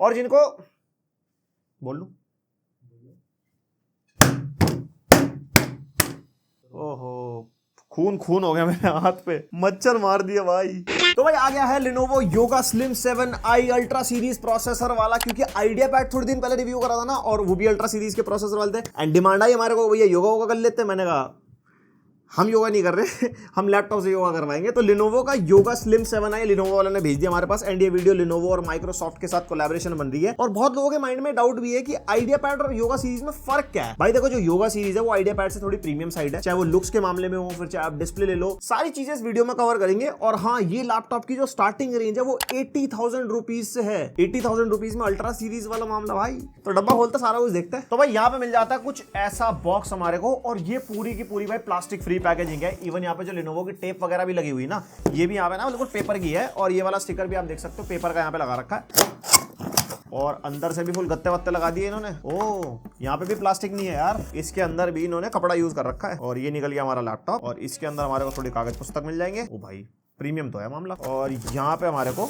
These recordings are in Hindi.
और जिनको बोल लूं, ओहो खून खून हो गया मेरे हाथ पे, मच्छर मार दिया भाई। तो भाई आ गया है Lenovo Yoga Slim 7i ultra series processor वाला, क्योंकि आइडिया पैड थोड़ी दिन पहले रिव्यू करा था ना, और वो भी अल्ट्रा सीरीज के प्रोसेसर वाले थे। एंड डिमांड आई हमारे को, भैया योगा वोगा कर लेते हैं। मैंने कहा हम योगा नहीं कर रहे हम लैपटॉप से योगा करवाएंगे। तो Lenovo का Yoga Slim 7i Lenovo वाले ने भेज दिया हमारे पास। एंड ये वीडियो Lenovo और माइक्रोसॉफ्ट के साथ कोलैबोरेशन बन रही है। और बहुत लोगों के माइंड में डाउट भी है कि आइडिया पैड और योगा सीरीज में फर्क क्या है। भाई देखो, जो योगा सीरीज है वो आइडिया पैड से थोड़ी प्रीमियम साइड है, चाहे वो लुक्स के मामले में हो, फिर चाहे आप डिस्प्ले ले लो, सारी चीजें इस वीडियो में कवर करेंगे। और हाँ, ये लैपटॉप की जो स्टार्टिंग रेंज है वो 80,000 रुपीज से है। 80,000 रुपीज में अल्ट्रा सीरीज वाला मामला भाई। तो डब्बा खोलते सारा कुछ देखते हैं। तो भाई यहाँ पे मिल जाता है कुछ ऐसा बॉक्स हमारे को, और ये पूरी की पूरी भाई प्लास्टिक फ्री पैकेजिंग है। इवन यहाँ पे जो Lenovo की टेप वगैरह भी लगी हुई ना, ये भी यहाँ पे ना बिल्कुल पेपर की है। और ये वाला स्टिकर भी आप देख सकते हो, पेपर का यहाँ पे लगा रखा है। और अंदर से भी फुल गत्ते वत्ते लगा दिए इन्होंने। ओ, यहाँ पे भी प्लास्टिक नहीं है यार, इसके अंदर भी इन्होंने कपड़ा यूज कर रखा है। और ये निकल गया हमारा लैपटॉप, और इसके अंदर हमारे को थोड़ी कागज पुस्तक मिल जाएंगे। ओ भाई, प्रीमियम तो है मामला। और यहाँ पे हमारे को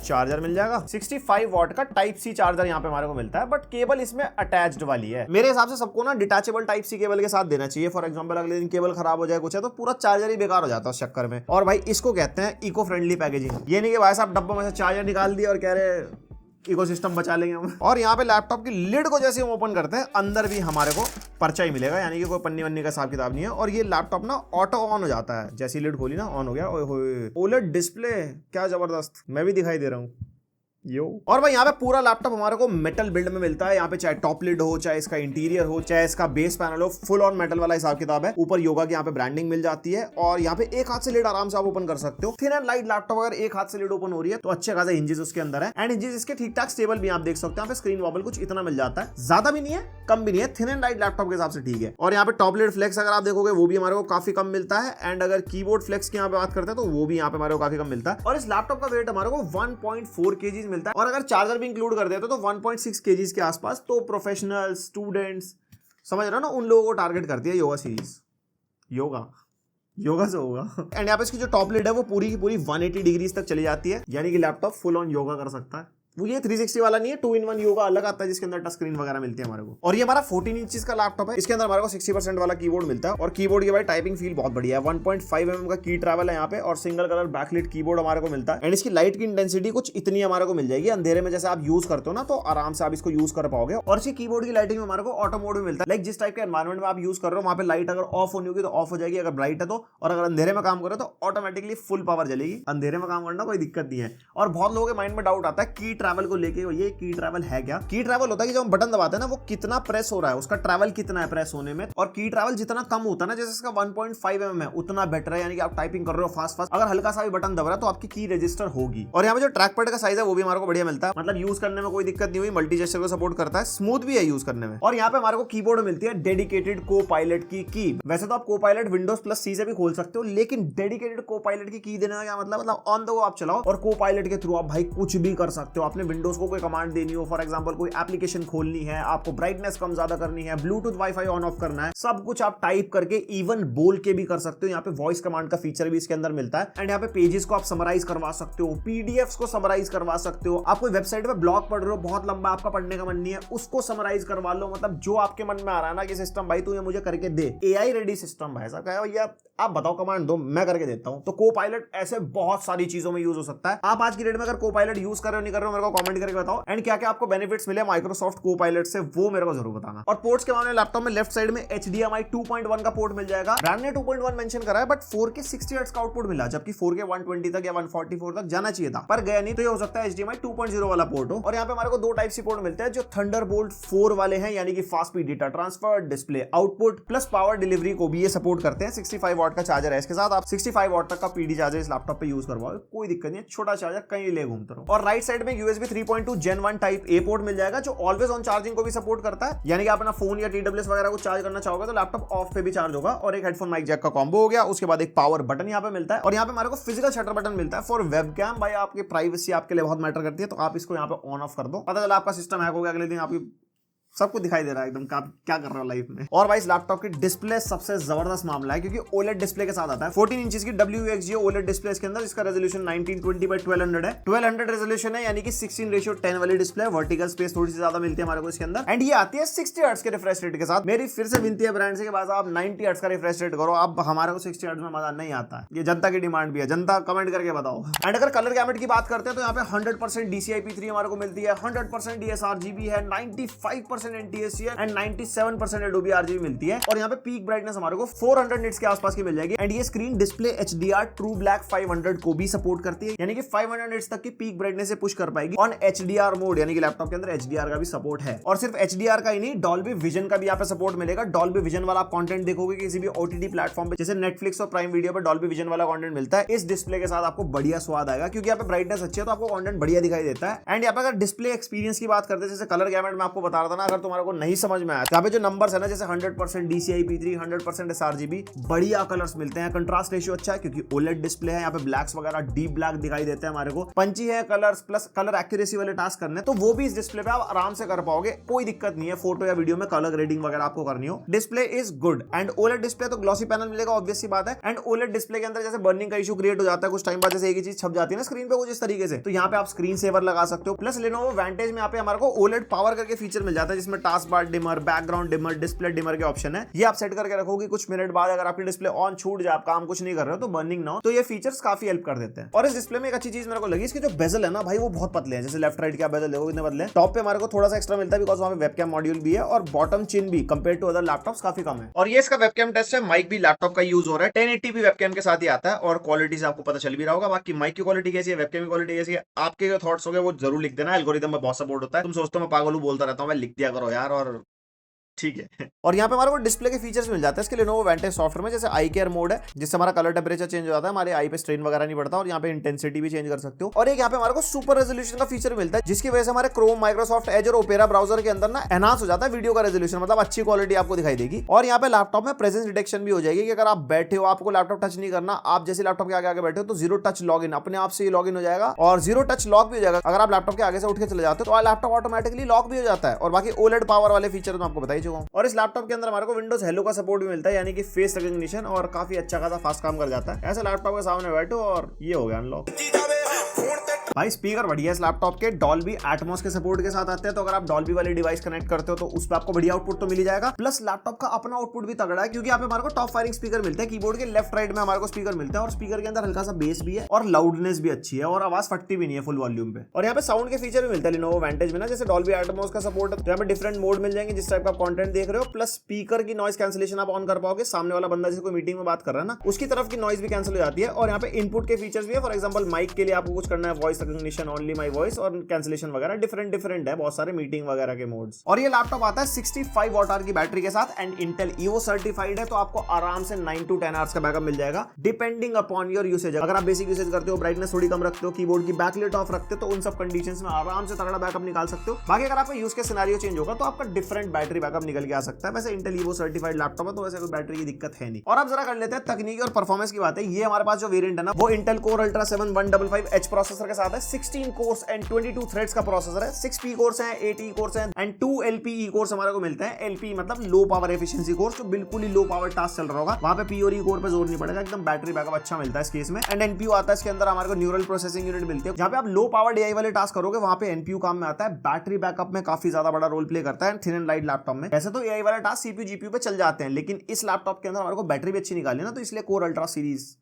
चार्जर मिल जाएगा, 65 वॉट का टाइप सी चार्जर यहाँ पे हमारे को मिलता है। बट केबल इसमें अटैच्ड वाली है। मेरे हिसाब से सबको ना डिटैचेबल टाइप सी केबल के साथ देना चाहिए। फॉर एग्जांपल अगले दिन केबल खराब हो जाए कुछ है तो पूरा चार्जर ही बेकार हो जाता है उस चक्कर में। और भाई इसको कहते हैं इको फ्रेंडली पैकेजिंग। ये नहीं कि भाई साहब डब्बा में से चार्जर निकाल दिया और कह रहे इकोसिस्टम बचा लेंगे हम। और यहाँ पे लैपटॉप की लिड को जैसे हम ओपन करते हैं, अंदर भी हमारे को पर्चा ही मिलेगा, यानी कि कोई पन्नी वन्नी का हिसाब किताब नहीं है। और ये लैपटॉप ना ऑटो ऑन हो जाता है, जैसी लिड खोली ना ऑन हो गया। ओए होए, ओलेड डिस्प्ले, क्या जबरदस्त, मैं भी दिखाई दे रहा हूँ यो। और भाई यहाँ पे पूरा लैपटॉप हमारे को मेटल बिल्ड में मिलता है। यहाँ पे चाहे टॉप लिड हो, चाहे इसका इंटीरियर हो, चाहे इसका बेस पैनल हो, फुल ऑन मेटल वाला हिसाब किताब है। ऊपर योगा की यहाँ पे ब्रांडिंग मिल जाती है। और यहाँ पे एक हाथ से लिड आराम से आप ओपन कर सकते हो। थिन एंड लाइट लैपटॉप, अगर एक हाथ से लिड ओपन हो रही है तो अच्छे खासे हिंजेस उसके अंदर है। एंड हिंजेस इसके ठीक ठाक स्टेबल भी आप देख सकते हो। यहाँ पे स्क्रीन वॉबल कुछ इतना मिल जाता है, ज्यादा भी नहीं है कम भी नहीं है, थिन एंड लाइट लैपटॉप के हिसाब से ठीक है। और यहाँ पे टॉप लिड फ्लेक्स अगर आप देखोगे वो भी हमारे को काफी कम मिलता है। एंड अगर कीबोर्ड फ्लेक्स की यहाँ पे बात करते हैं तो वो भी यहाँ पे हमारे को काफी कम मिलता है। और इस लैपटॉप का वेट हमारे को 1.4 kg मिलता है। और अगर चार्जर भी इंक्लूड कर देते तो 1.6 kg के आसपास। तो प्रोफेशनल स्टूडेंट्स, समझ रहे हो ना, उन लोगों को टारगेट करती है योगा सीरीज। योगा से होगा। एंड यहाँ पे इसकी जो टॉप लिड है वो पूरी की पूरी 180 डिग्रीज तक चली जाती है, यानी कि लैपटॉप फुल ऑन योगा कर सकता है। वो ये 360 वाला नहीं है, 2-in-1 योगा अलग आता है जिसके अंदर टच स्क्रीन वगैरह मिलती है हमारे को। और ये हमारा 14 इंचेस का लैपटॉप है। इसके अंदर हमारे को 60% वाला कीबोर्ड मिलता है। और कीबोर्ड की भाई टाइपिंग फील बहुत बढ़िया है। 1.5 mm का की ट्रैवल है यहाँ पे। और सिंगल कलर बैकलिट कीबोर्ड हमारे को मिलता है। एंड इसकी लाइट की इंटेंसिटी कुछ इतनी हमारे को मिल जाएगी, अंधेरे में जैसे आप यूज करते हो ना तो आराम से आप इसको यूज कर पाओगे। और इसकी कीबोर्ड की लाइटिंग में हमारे को ऑटो मोड भी मिलता है। लाइक जिस टाइप के एनवायरमेंट में आप यूज कर रहे हो वहां पे लाइट अगर ऑफ होनी होगी तो ऑफ हो जाएगी, अगर ब्राइट है तो। और अगर अंधेरे में काम करो तो ऑटोमेटिकली फुल पावर जलेगी। अंधेरे में काम करना कोई दिक्कत नहीं है। और बहुत लोगों के माइंड में डाउट आता है की ट्रैवल को लेके, की ट्रैवल है क्या? की ट्रैवल होता है कि जब हम बटन दबाते हैं ना वो कितना प्रेस हो रहा है, उसका ट्रैवल कितना है प्रेस होने में। और की ट्रैवल जितना कम होता है ना, जैसे इसका 1.5 mm है, उतना बेटर है। यानी कि आप टाइपिंग कर रहे हो फास्ट, अगर हल्का सा भी बटन दब रहा है तो आपकी की रजिस्टर होगी। और यहाँ पे जो ट्रैक पैड का साइज है वो भी हमारे को बढ़िया मिलता है, मतलब यूज करने में कोई दिक्कत नहीं हुई। मल्टी जेस्चर को सपोर्ट करता है, स्मूथ भी है यूज करने में। और यहाँ पे हमारे को कीबोर्ड मिलती है डेडिकेटेड को पायलट की। वैसे तो आप को पायलट Windows+C से भी खोल सकते हो, लेकिन डेडिकेटेड को पायलट की देने का क्या मतलब ऑन द गो आप चलाओ और को पायलट के थ्रू आप भाई कुछ भी कर सकते हो। आपने विंडोज को कोई कमांड देनी हो, फॉर एग्जांपल कोई एप्लीकेशन खोलनी है, आपको ब्राइटनेस कम ज्यादा करनी है, ब्लूटूथ वाईफाई ऑन ऑफ करना है, सब कुछ आप टाइप करके इवन बोल के भी कर सकते हो। यहाँ पे वॉइस कमांड का फीचर भी इसके अंदर मिलता है। एंड यहाँ पे पेजेस को आप समराइज करवा सकते हो, पीडीएफ्स को समराइज करवा सकते हो। आप कोई वेबसाइट पे ब्लॉग पढ़ रहे हो, बहुत लंबा आपका पढ़ने का मन नहीं है, उसको समराइज करवा लो। मतलब जो आपके मन में आ रहा है ना कि सिस्टम भाई तू ये मुझे करके दे, एआई रेडी सिस्टम भाई साहब कहे भैया आप बताओ कमांड दो मैं करके देता हूं। तो को पायलट ऐसे बहुत सारी चीजों में यूज हो सकता है। आप आज की डेट में अगर को पायलट यूज कर रहे हो नहीं कर रहे हो मेरे को कमेंट करके बताओ। एंड क्या क्या आपको बेनिफिट्स मिले माइक्रोसॉफ्ट को पायलट से वो मेरे को जरूर बताना। और पोर्ट्स के मामले में लैपटॉप में लेफ्ट साइड में HDMI 2.1 का पोर्ट मिल जाएगा। ब्रांड ने 2.1 मेंशन करा है, बट 4K 60 हर्ट्ज का आउटपुट मिला, जबकि 4K 120 तक या 144 तक जाना चाहिए था पर गया नहीं। तो ये हो सकता है HDMI 2.0 वाला पोर्ट हो। और यहाँ पे हमारे को दो टाइप सी पोर्ट मिलते हैं जो थंडरबोल्ट 4 वाले हैं, यानी कि fast speed data transfer, display output plus power delivery को भी ये सपोर्ट करते हैं। 65 वॉट का चार्जर है इसके साथ, आप 65 वॉट तक का पीडी चार्जर इस लैपटॉप पे यूज करवाओ, कोई दिक्कत नहीं है, छोटा चार्जर कहीं ले घूमते रहो। और राइट साइड में USB 3.2 Gen 1 type A port मिल जाएगा जो ऑलवेज ऑन चार्जिंग को भी सपोर्ट करता है, यानी कि आप अपना फोन या TWS वगैरह को चार्ज करना चाहोगे तो लैपटॉप ऑफ पे भी चार्ज होगा। और एक हेडफोन माइक जैक का कॉम्बो हो गया। उसके बाद एक पावर बटन यहाँ पे मिलता है। और यहाँ पे हमारे को फिजिकल शटर बटन मिलता है फॉर वेबकैम। भाई आपकी प्राइवेसी आपके लिए बहुत मैटर करती है, तो आप इसको यहाँ पे ऑन ऑफ कर दो, पता चला आपका सिस्टम हैक हो गया, अगले दिन आपकी सबको दिखाई दे रहा है एकदम क्या कर रहा है लाइफ में। और भाई इस लैपटॉप की डिस्प्ले सबसे जबरदस्त मामला है क्योंकि OLED डिस्प्ले के साथ आता है। 14 इंच की WXGA OLED डिस्प्ले के अंदर, इसका रेजोल्यूशन 1920x1200 है। 1200 रेजोल्यूशन है, यानी कि 16:10 वाली डिस्प्ले। वर्टिकल स्पेस थोड़ी सी ज्यादा मिलती है हमारे को इसके अंदर, एंड ये आती है 60 हर्ट्ज के रिफ्रेश रेट के साथ। मेरी फिर से विनती है ब्रांड से कि बस आप 90 हर्ट्ज का रिफ्रेश रेट करो। अब हमारे को 60 हर्ट्ज में मजा नहीं आता है, ये जनता की डिमांड भी है, जनता कमेंट करके बताओ। एंड अगर कलर गैमेट की बात करते हैं तो यहाँ पे 100% DCI-P3 हमारे को मिलती है, 100% DSRGB है, 95% NTSC है, एंड 97% Adobe RGB मिलती है। और यहाँ पे पीक ब्राइटनेस हमारे को 400 निट्स के आसपास की मिल जाएगी। एंड ये screen display HDR True Black 500 को भी सपोर्ट करती है, यानी कि 500 निट्स तक की पीक ब्राइटनेस से पुश कर पाएगी ऑन HDR मोड, यानी कि लैपटॉप के अंदर HDR का भी सपोर्ट है। और सिर्फ HDR का ही नहीं, डॉल्बी विजन का भी यहाँ पे सपोर्ट मिलेगा। डॉल्बी विजन वाला आप कंटेंट देखोगे किसी भी OTT प्लेटफॉर्म पे, जैसे नेटफ्लिक्स और प्राइम वीडियो पे डॉल्बी विजन वाला कंटेंट मिलता है। इस डिस्प्ले के साथ आपको बढ़िया स्वाद आएगा क्योंकि यहाँ पे ब्राइटनेस अच्छी है तो आपको कंटेंट बढ़िया दिखाई देता है। एंड यहाँ पे अगर डिस्प्ले एक्सपीरियंस की बात करते हैं, जैसे कलर गैमेट में आपको बता रहा था ना, अगर तुम्हारे को नहीं समझ में आया, यहाँ पे जो नंबर्स है ना, जैसे 100% DCI-P3, 100% sRGB, बढ़िया कलर्स मिलते हैं। कंट्रास्ट रेशियो अच्छा है क्योंकि OLED डिस्प्ले है, यहाँ पे ब्लैक्स वगैरह डीप ब्लैक दिखाई देते हैं हमारे को। पंची है कलर्स, प्लस कलर एक्यूरेसी वाले टास्क करने तो वो भी इस डिस्प्ले पे आप आराम से कर पाओगे, कोई दिक्कत नहीं है। फोटो या वीडियो में कलर ग्रेडिंग वगैरह आपको करनी हो, display is good. And OLED display तो ग्लॉसी पैनल मिलेगा, ऑब्वियस सी बात है। एंड OLED डिस्प्ले के अंदर जैसे बर्निंग का इशू क्रिएट हो जाता है कुछ टाइम बाद, जैसे एक ही चीज छप जाती है ना स्क्रीन पे कुछ इस तरीके से, तो यहाँ पे आप स्क्रीन सेवर लगा सकते हो। प्लस Lenovo Vantage में यहाँ पे हमारे को OLED पावर करके फीचर मिल जाता है, जिसमें task bar dimmer, background dimmer, display dimmer के ऑप्शन है। ये आप सेट करके रखोगे, कुछ मिनट बाद अगर आपकी डिस्प्ले ऑन छूट जाए, आप काम कुछ नहीं कर रहे हो तो बर्निंग ना हो, तो ये फीचर्स काफी हेल्प कर देते हैं। और इस डिस्प्ले में एक अच्छी चीज मेरे को लगी, इसके जो बेजल है ना भाई वो बहुत पतले हैं। जैसे लेफ्ट राइट के बेजल देखो कितने पतले हैं। टॉप पे हमारे को थोड़ा सा एक्स्ट्रा मिलता है बिकॉज वहाँ पे वेबकैम मॉड्यूल भी है, और बॉटम चिन भी कंपेयर टू अदर लैपटॉप्स काफी कम है। और ये इसका वेबकैम टेस्ट है, माइक भी लैपटॉप का यूज हो रहा है, 1080p वेबकैम के साथ ही आता है, और क्वालिटी से आपको पता चल भी रहा होगा। बाकी माइक की क्वालिटी कैसी है, वेबकैम की क्वालिटी कैसी है, आपके जो थॉट्स हो गए वो जरूर लिख देना। एल्गोरिथम में बहुत सपोर्ट होता है। तुम सोचते हो मैं पागल हूं बोलता रहता हूं, मैं लिख दिया करो यार, और ठीक है। और यहाँ पे हमारे को डिस्प्ले के फीचर्स मिल जाते हैं इसके Lenovo Vantage सॉफ्टवेयर में, जैसे आई केयर मोड है जिससे हमारा कलर टेम्परेचर चेंज हो जाता है, हमारे आई पे स्ट्रेन वगैरह नहीं पड़ता, और यहाँ पे इंटेंसिटी भी चेंज कर सकते हो। और एक यहाँ पे हमारे को सुपर रेजोल्यूशन का फीचर मिलता है, जिसकी वजह से हमारे क्रोम, माइक्रोसॉफ्ट एज और ओपेरा ब्राउजर के अंदर ना एनहांस हो जाता है वीडियो का रेजोल्यूशन, मतलब अच्छी क्वालिटी आपको दिखाई देगी। और यहाँ पे लैपटॉप में प्रेजेंस डिटेक्शन भी हो जाएगी कि अगर आप बैठे हो, आपको लैपटॉप टच नहीं करना, आप जैसे लैपटॉप के आगे आगे बैठे हो तो जीरो टच लॉग इन अपने आप से लॉग इन हो जाएगा, और जीरो टच लॉक भी हो जाएगा। अगर आप लैपटॉप के आगे से उठ के चले जाते हो तो लैपटॉप ऑटोमेटिकली लॉक भी हो जाता है। और बाकी OLED पावर वाले फीचर मैं आपको बता ही चुका हूँ। और इस लैपटॉप के अंदर हमारे को विंडोज हेलो का सपोर्ट भी मिलता है, यानी कि फेस रिकॉग्निशन, और काफी अच्छा खासा फास्ट काम कर जाता है। ऐसे लैपटॉप के सामने बैठो और ये हो गया अनलॉक। भाई स्पीकर बढ़िया है इस लैपटॉप के, डॉल्बी एटमॉस के सपोर्ट के साथ आते हैं, तो अगर आप डॉल्बी वाली डिवाइस कनेक्ट करते हो तो उस पर आपको बढ़िया आउटपुट तो मिल ही जाएगा। प्लस लैपटॉप का अपना आउटपुट भी तगड़ा है क्योंकि यहाँ पे हमारे को टॉप फायरिंग स्पीकर मिलते हैं, कीबोर्ड के लेफ्ट राइट में हमारे को स्पीकर मिलता है, और स्पीकर के अंदर हल्का सा बेस भी है, और लाउडनेस भी अच्छी है, और आवाज फटती भी नहीं है फुल वॉल्यूम पे। और यहाँ पे साउंड के फीचर भी मिलता है Lenovo Vantage में ना, जैसे डॉल्बी एटमॉस का सपोर्ट है, तो यहाँ पे डिफरेंट मोड मिल जाएंगे जिस टाइप का कंटेंट देख रहे हो। प्लस स्पीकर की नॉइज कैंसिलेशन आप ऑन कर पाओगे, सामने वाला बंदा जिसको मीटिंग में बात कर रहा है ना, उसकी तरफ की नॉइज भी कैंसिल हो जाती है। और यहाँ पे इनपुट के फीचर्स भी है, फॉर एग्जांपल माइक के लिए आपको कुछ करना है, voice recognition, only my voice, और कैंसिलेशन वगैरह डिफरेंट है, बहुत सारे मीटिंग वगैरह के मोड्स। और ये लैपटॉप आता है 65 वॉट आवर की बैटरी के साथ, एंड इंटेल EVO सर्टिफाइड है, तो आपको आराम से 9 to 10 आवर्स का बैकअप मिल जाएगा डिपेंडिंग अपॉन योर यूसेज। अगर आप बेसिक यूसेज करते हो, ब्राइटनेस थोड़ी कम रखते हो, कीबोर्ड की बैकलाइट ऑफ रखते हो, तो उन सब कंडीशंस में आराम से तगड़ा बैकअप निकाल सकते हो। बाकी अगर आपका यूज के सिनेरियो चेंज होगा तो आपका डिफरेंट बैटरी बैकअप निकल के आ सकता है। वैसे इंटेल EVO सर्टिफाइड लैपटॉप है तो वैसे कोई बैटरी की दिक्कत है नहीं। और अब जरा कर लेते हैं तकनीकी और परफॉर्मेंस की बात है। ये हमारे पास जो वेरिएंट है ना, वो Intel core ultra 7 155H processor के साथ है, 16 कोर्स एंड 22 थ्रेड्स का प्रोसेसर है, 6 P कोर्स हैं, 8 E कोर्स हैं, एंड 2 LPE कोर्स हमारे को मिलते हैं। LPE मतलब लो पावर एफिशिएंसी कोर्स, जो बिल्कुल ही लो पावर टास्क चल रहा होगा, वहां पे P और E कोर पे जोर नहीं पड़ेगा, एकदम बैटरी बैकअप अच्छा मिलता है इस केस में। एंड NPU आता है इसके अंदर, हमारे को न्यूरल प्रोसेसिंग यूनिट मिलती है, जहां पे आप लो पावर DI वाले टास्क करोगे वहां पे NPU काम में आता है। बैटरी बैकअप में काफी ज्यादा बड़ा रोल प्ले करता है थिन एंड लाइट लैपटॉप में। वैसे तो AI वाला टास्क CPU GPU पे चल जाते हैं, लेकिन इस लैपटॉप के अंदर हमारे को बैटरी भी अच्छी निकालनी है ना, तो इसलिए कोर अल्ट्रा सीरीज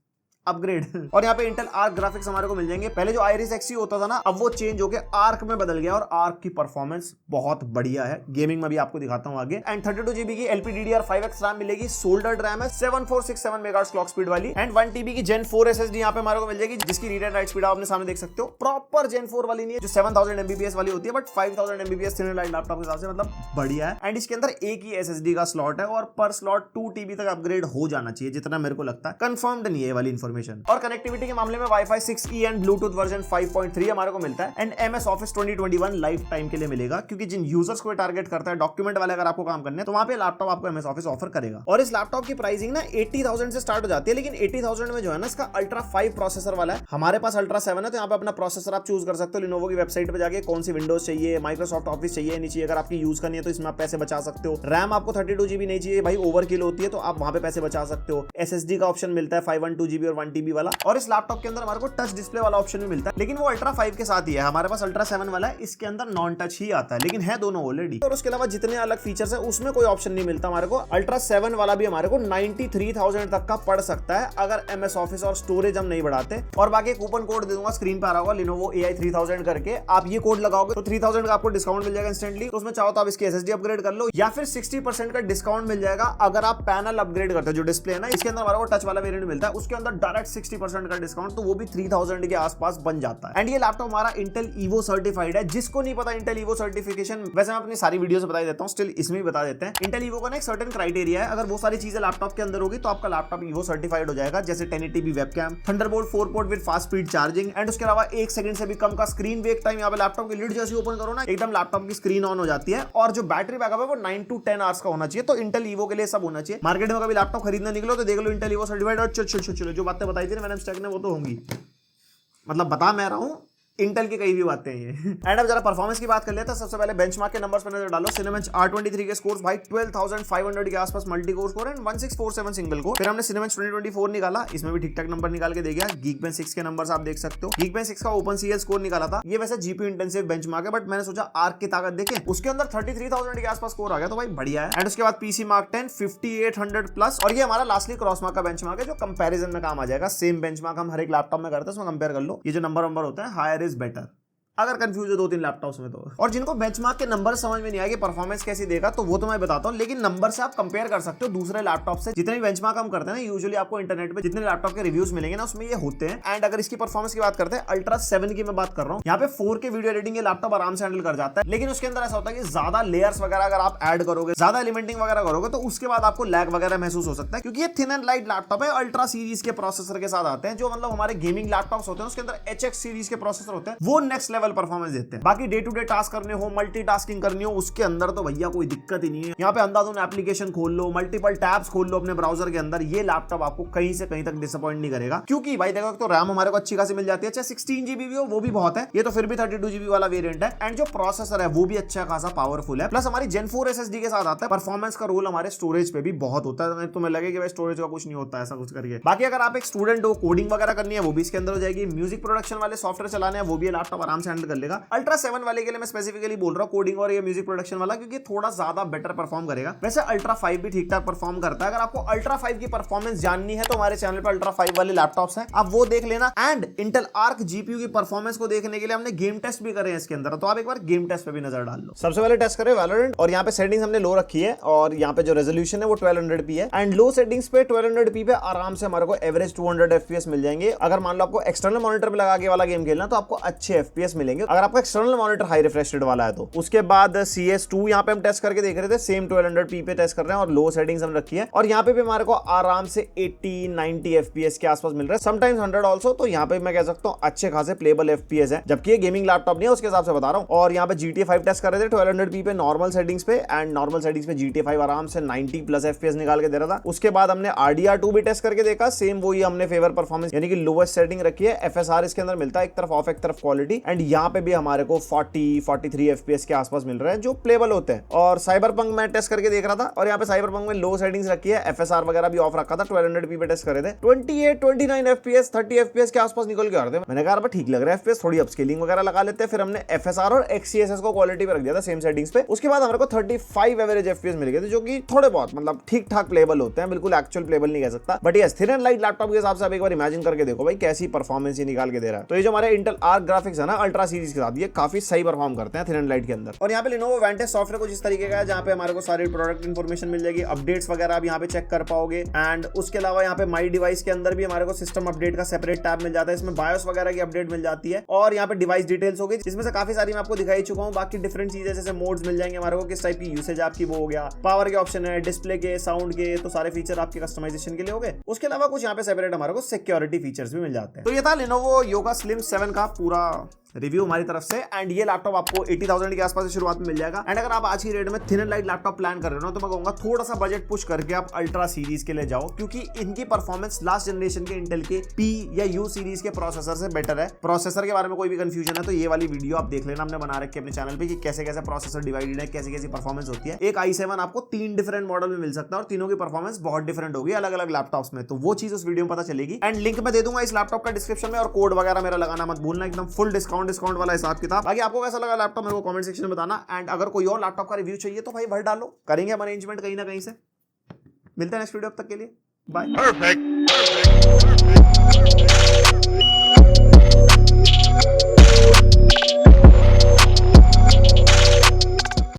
अपग्रेड। और यहाँ पे इंटेल आर्क ग्राफिक्स हमारे को मिल जाएंगे। पहले जो आइरिस XE होता था ना, अब वो चेंज होके आर्क में बदल गया, और आर्क की परफॉर्मेंस बहुत बढ़िया है, गेमिंग में भी आपको दिखाता हूँ आगे। एंड 32 GB की LPDDR5X रैम मिलेगी, सोल्डर्ड रैम है, 7467 मेगाहर्ट्ज क्लॉक स्पीड वाली, एंड 1 TB की Gen 4 SSD यहाँ पे हमारे को मिल जाएगी, जिसकी रीड एंड राइट स्पीड आपने सामने देख सकते हो। प्रॉपर Gen 4 वाली नहीं है, जो 7000 MBPS वाली होती है, but 5000 MBPS thin and light laptop के हिसाब से मतलब बढ़िया है। एंड इसके अंदर एक ही SSD का स्लॉट है, और पर स्लॉट 2 TB तक अपग्रेड हो जाना चाहिए, जितना मेरे को लगता है। कंफर्म्ड नहीं है ये वाली इन्फॉर्मेशन, इन्फॉर्मेशन। और कनेक्टिविटी के मामले में wifi 6E and Bluetooth version 5.3 हमारे को मिलता है and MS office 2021 life time के लिए मिलेगा, क्योंकि जिन यूजर्स को टारगेट करता है डॉक्यूमेंट वाले अगर आपको काम करने हैं तो वहां पे लैपटॉप आपको MS ऑफिस ऑफर करेगा। और इस लैपटॉप की प्राइसिंग ना 80,000 से स्टार्ट हो जाती है, लेकिन 80,000 में जो है ना इसका अल्ट्रा 5 प्रोसेसर वाला है। हमारे पास अल्ट्रा 7 है, तो यहाँ पे अपना प्रोसेसर आप चूज कर सकते हो लिनोवो की वेबसाइट पे जाके कौन सी विंडोज चाहिए, माइक्रोसॉफ्ट ऑफिस चाहिए नहीं चाहिए। अगर आपकी यूज करनी है तो इसमें आप पैसे बचा सकते हो। रैम आपको 32 GB नहीं चाहिए भाई, ओवरकिल होती है, तो आप वहां पे पैसे बचा सकते हो। SSD का ऑप्शन मिलता है 512 GB और 1 TB वाला। और इस लैपटॉप के अंदर हमारे को टच डिस्प्ले वाला ऑप्शन भी मिलता है, लेकिन वो अल्ट्रा 5 के साथ ही है। हमारे पास अल्ट्रा 7 वाला है, इसके अंदर नॉन टच ही आता है, लेकिन है दोनों ऑलरेडी। और उसके अलावा जितने अलग फीचर्स है उसमें कोई ऑप्शन नहीं मिलता हमारे को। अल्ट्रा 7 वाला भी हमारे को 93,000 तक का पड़ सकता है अगर MS ऑफिस और स्टोरेज हम नहीं बढ़ाते। और बाकी कूपन कोड दे दूंगा, स्क्रीन पे आ रहा होगा Lenovo AI 3000 करके। आप ये कोड लगाओगे तो 3000 का आपको डिस्काउंट मिल जाएगा इंस्टेंटली। तो उसमें चाहो तो आप इसकी SSD अपग्रेड कर लो, या फिर 60% का डिस्काउंट मिल जाएगा अगर आप पैनल अपग्रेड करते हो। जो डिस्प्ले है ना, इसके अंदर हमारे को टच वाला वेरिएंट मिलता है, उसके अंदर डायरेक्ट 60% का डिस्काउंट, तो वो भी 3000 के आसपास बन जाता है। एंड ये लैपटॉप हमारा Intel Evo सर्टिफाइड है। जिसको नहीं पता Intel Evo सर्टिफिकेशन, वैसे मैं अपनी सारी वीडियो से बता देता हूँ, स्टिल इसमें भी बता देते हैं। Intel Evo का ना एक सर्टेन क्राइटेरिया है, अगर वो सारी चीजें लैपटॉप के अंदर होगी तो आपका लैपटॉप Evo सर्टिफाइड हो जाएगा, जैसे 1080p webcam, Thunderbolt 4 port with fast speed charging, and उसके अलावा 1 सेकंड से भी कम का स्क्रीन वेक टाइम। यहाँ पे लैपटॉप की लिड जैसे ओपन करो ना, एकदम लैपटॉप की स्क्रीन ऑन हो जाती है। और जो बैटरी बैकअप है वो 9 to 10 आवर्स का होना चाहिए। तो Intel Evo के लिए सब होना चाहिए। मार्केट में कभी लैपटॉप खरीदना निकलो तो देख लो Intel Evo सर्टिफाइड। और चलो जो बातें बताई थी ना मैंने स्टैक ने, वो तो होंगी, मतलब बता मैं रहा हूँ इंटेल की कई भी बातें हैं ये। एंड अब जरा परफॉर्मेंस की बात कर लेते हैं। सबसे पहले बेंचमार्क के नंबर्स पर नजर डालो। Cinebench R23 के स्कोर्स भाई 12,500 के आसपास multi core score and 1647 single को। फिर हमने Cinebench 2024 निकाला, इसमें भी ठीक ठाक नंबर निकाल के दे गया। Geekbench 6 के नंबर्स आप देख सकते हो। Geekbench 6 का OpenCL स्कोर निकाला था। ये वैसे GPU इंटेंसिव बेंचमार्क है, बट मैंने सोचा आर्क की ताकत देखें, उसके अंदर 33,000 के आसपास स्कोर आ गया, तो भाई बढ़िया है। एंड उसके बाद PC Mark 10 5800 प्लस, और ये हमारा लास्टली क्रॉसमार्क का बेंचमार्क है, जो कंपैरिजन में काम आ जाएगा। सेम बेंचमार्क हम हर एक लैपटॉप में करते हैं, उसमें कंपेयर कर लो। ये जो नंबर होता है, हायर इज बेटर, अगर कंफ्यूज हो 2-3 लैपटॉप्स में तो। और जिनको बेंचमार्क के नंबर समझ में नहीं आएगी परफॉर्मेंस कैसी देगा, तो वो तो मैं बताता हूं, लेकिन नंबर से आप कंपेयर कर सकते हो दूसरे लैपटॉप से। जितने भी बेंचमार्क हम करते हैं ना, यूजुअली आपको इंटरनेट पे जितने लैपटॉप के रिव्यूज मिलेंगे ना, उसमें ये होते हैं। एंड अगर इसकी परफॉर्मेंस की बात करते हैं, अल्ट्रा 7 की मैं बात कर रहा हूँ, यहाँ पे 4K वीडियो एडिटिंग ये लैपटॉप आराम से हैंडल कर जाता है। लेकिन उसके अंदर ऐसा होता है कि ज्यादा लेयर्स वगैरह अगर आप ऐड करोगे, ज्यादा एलिमेंटिंग वगैरह करोगे, तो उसके बाद आपको लैग वगैरह महसूस हो सकता है, क्योंकि ये थिन एंड लाइट लैपटॉप है। अल्ट्रा सीरीज के प्रोसेसर के साथ आते हैं, जो मतलब हमारे गेमिंग लैपटॉप्स होते हैं उसके अंदर HX सीरीज के प्रोसेसर होते हैं, वो नेक्स्ट लेवल परफॉर्मेंस देते हैं। बाकी डे टू डे टास्क करने हो, मल्टीटास्किंग करनी हो, उसके अंदर तो भैया कोई दिक्कत ही नहीं है। यहाँ पे अंधाधुन एप्लीकेशन खोल लो, मल्टीपल टैब्स खोल लो अपने ब्राउजर के अंदर, ये लैपटॉप आपको कहीं से कहीं तक डिसअपॉइंट नहीं करेगा। क्योंकि भाई देखो, तो रैम हमारे को अच्छी खासी मिल जाती है, चाहे 16 GB भी हो वो भी बहुत है, ये तो फिर भी 32 GB वाला वेरिएंट है। एंड जो प्रोसेसर है वो भी अच्छा खासा पावरफुल है, प्लस हमारी Gen 4 SSD के साथ आता है। परफॉर्मेंस का रोल हमारे स्टोरेज पे भी बहुत होता है, तुम्हें लगे कि भाई स्टोरेज का कुछ नहीं होता ऐसा कुछ करके। बाकी अगर आप एक स्टूडेंट हो, कोडिंग वगैरह करनी है वो भी इसके अंदर हो जाएगी। म्यूजिक प्रोडक्शन वाले सॉफ्टवेयर चलाने हैं वो भी लैपटॉप आराम से हैंडल कर लेगा। अल्ट्रा 7 वाले के लिए मैं स्पेसिफिकली बोल रहा हूं कोडिंग और ये म्यूजिक प्रोडक्शन वाला, क्योंकि थोड़ा ज्यादा बेटर परफॉर्म करेगा। वैसे अल्ट्रा 5 भी ठीक ठाक परफॉर्म करता है। अगर आपको अल्ट्रा 5 की परफॉर्मेंस जाननी है तो हमारे चैनल पर अल्ट्रा 5 वाले लैपटॉप्स हैं, आप वो देख लेना। एंड इंटेल आर्क GPU की परफॉर्मेंस को देखने के लिए हमने गेम टेस्ट भी करे हैं इसके अंदर, तो आप एक बार गेम टेस्ट पे भी नजर डाल लो। सबसे पहले टेस्ट करें वैलोरेंट, और यहाँ पे सेटिंग्स हमने लो रखी है, और यहाँ पे जो रेजोल्यूशन है वो 1200p है। एंड लो सेटिंग्स पे 1200p पे आराम से हमारे को एवरेज 200 FPS मिल जाएंगे। अगर मान लो आपको एक्सटर्नल मॉनिटर पे लगा के वाला गेम खेलना तो आपको अच्छे FPS मिलेंगे, अगर आपका external monitor high refresh rate वाला है तो। उसके बाद CS2 यहाँ पे हम टेस्ट करके देख रहे थे, सेम 1200p पे टेस्ट कर रहे हैं, और लो सेटिंग्स हम रखी है। और यहाँ पे भी हमारे को आराम से 80-90 FPS के आसपास मिल रहा है, समटाइम्स 100 ऑल्सो। तो यहाँ पे मैं कह सकता हूँ अच्छे खासे प्लेबल FPS है, जबकि ये गेमिंग लैपटॉप नहीं है, उसके हिसाब से बता रहा हूँ। और यहाँ पे GTA 5 टेस्ट कर रहे थे 1200p पे नॉर्मल सेटिंग्स पे, एंड नॉर्मल सेटिंग्स पे GTA 5 आराम से 90+ FPS निकाल के दे रहा था। उसके बाद हमने RDR2 भी टेस्ट करके देखा, सेम वही हमने फेवर परफॉर्मेंस यानी कि लोवेस्ट सेटिंग रखी है। FSR इसके अंदर मिलता है, एक तरफ ऑफ एक तरफ क्वालिटी, एंड यहाँ पे भी हमारे को 40-43 FPS के आसपास मिल रहे हैं, जो प्लेबल होते हैं। और साइबरपंक मैं टेस्ट करके देख रहा था, और यहाँ पे साइबरपंक में लो सेटिंग्स रखी है, FSR वगैरह भी ऑफ रखा था, 1200p पे टेस्ट करे थे, 28-29 FPS 30 FPS के आसपास निकल के आ रहे थे। मैंने कहा ठीक लग रहा है FPS, थोड़ी अपस्केलिंग वगैरह लगा लेते हैं। फिर हमने FSR और XeSS को क्वालिटी पे रख दिया था सेम सेटिंग्स पे। उसके बाद हमारे को 35 एवरेज FPS मिल गए थे, जो कि थोड़े बहुत मतलब ठीक ठाक प्लेबल होते हैं, बिल्कुल एक्चुअल प्लेबल नहीं कह सकता, बट ये थिन एंड लाइट लैपटॉप के हिसाब से आप एक बार इमेजिन करके देखो भाई कैसी परफॉर्मेंस ये निकाल के दे रहा है। तो ये जो हमारे इंटेल आर्क ग्राफिक्स है ना अल्ट्रा अल्ट्रा सीरीज के साथ ये काफी सही परफॉर्म करते हैं थिन एंड लाइट के अंदर। और यहाँ पे Lenovo Vantage सॉफ्टवेयर कुछ इस तरीके का है, जहाँ पे हमारे को सारी प्रोडक्ट इन्फॉर्मेशन मिल जाएगी, अपडेट्स वगैरह आप यहाँ पे चेक कर पाओगे। एंड उसके अलावा यहाँ पे माई डिवाइस के अंदर भी हमारे को सिस्टम अपडेट का सेपरेट टैब मिल जाता है, इसमें बायोस वगैरह की अपडेट मिल जाती है। और यहाँ पे डिवाइस डिटेल्स होगी, जिसमें से काफी सारी मैं आपको दिखाई चुका हूँ। बाकी डिफरेंट चीजें जैसे मोड्स मिल जाएंगे हमारे को, किस टाइप की यूसेज आपकी वो हो गया, पावर के ऑप्शन है, डिस्प्ले के, साउंड के, तो सारे फीचर आपके कस्टमाइजेशन के लिए हो गए। उसके अलावा कुछ यहाँ पे सेपरेट हमारे को सिक्योरिटी फीचर्स भी मिल जाते हैं। तो ये था Lenovo Yoga Slim 7 का पूरा रिव्यू हमारी तरफ से। एंड ये लैपटॉप आपको 80,000 के आसपास से शुरुआत में मिल जाएगा। एंड अगर आप आज की रेट में thin and light laptop plan कर रहे हो ना, तो मैं कहूंगा थोड़ा सा बजट पुश करके आप अल्ट्रा सीरीज के लिए जाओ, क्योंकि इनकी परफॉर्मेंस लास्ट जनरेशन के इंटेल के P या U सीरीज के प्रोसेसर से बेटर है। प्रोसेसर के बारे में कोई भी कंफ्यूजन है तो ये वाली वीडियो आप देख लेना, हमने बना रखी है अपने चैनल पे कि कैसे कैसे प्रोसेसर डिवाइडेड है, कैसी कैसी परफॉर्मेंस होती है। एक i7 आपको 3 डिफरेंट मॉडल में मिल सकता है और तीनों की परफॉर्मेंस बहुत डिफरेंट होगी अलग अलग लैपटॉप्स में, तो वो चीज उस वीडियो में पता चलेगी। एंड लिंक मैं दे दूंगा इस लैपटॉप का डिस्क्रिप्शन में, और कोड वगैरह मेरा लगाना मत भूलना, एकदम फुल डिस्काउंट वाला हिसाब किताब। बाकी आपको कैसा लगा लैपटॉप मेरे को कमेंट सेक्शन में बताना। एंड अगर कोई और लैपटॉप का रिव्यू चाहिए तो भाई भर डालो, करेंगे हम अरेंजमेंट कहीं ना कहीं से। मिलते हैं नेक्स्ट वीडियो, अब तक के लिए बाय।